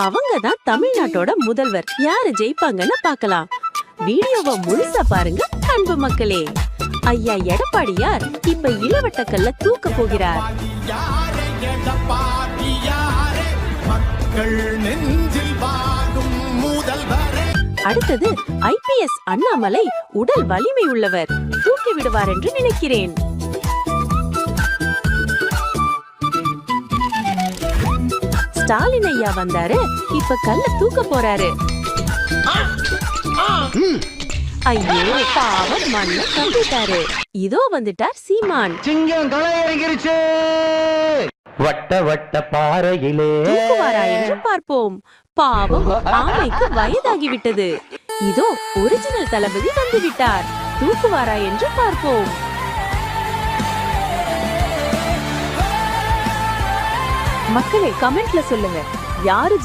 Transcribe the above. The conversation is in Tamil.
அவங்கதான் தமிழ்நாட்டோட முதல்வர். யாரு ஜெயிப்பாங்கன்னு பார்க்கலாம். வீடியோவை முழுசா பாருங்க அன்பு மக்களே. ஐயா எடப்பாடியார் இப்ப இளவட்டக்கல்ல தூக்க போகிறார். அடுத்தது IPS அண்ணாமலை உடல் வலிமை உள்ளவர், தூக்கி விடுவார் என்று நினைக்கிறேன். ஸ்டாலின் ஐயா வந்தாரு, இப்ப கல்ல தூக்க போறாரு. ஐயோ பாவம், மண்ண கம்பிட்டாரு. இதோ வந்துட்டார் சீமான். சிங்கம் களை இறங்கிருச்சு. வட்ட வட்ட பாறையிலே தூக்குவாரா என்று பார்ப்போம். பாவம், ஆமைக்கு வயதாகிவிட்டது. இதோ ஒரிஜினல் தளபதி வந்து விட்டார். தூக்குவாரா என்று பார்ப்போம். மக்களே கமெண்ட்ல சொல்லுங்க, யாரு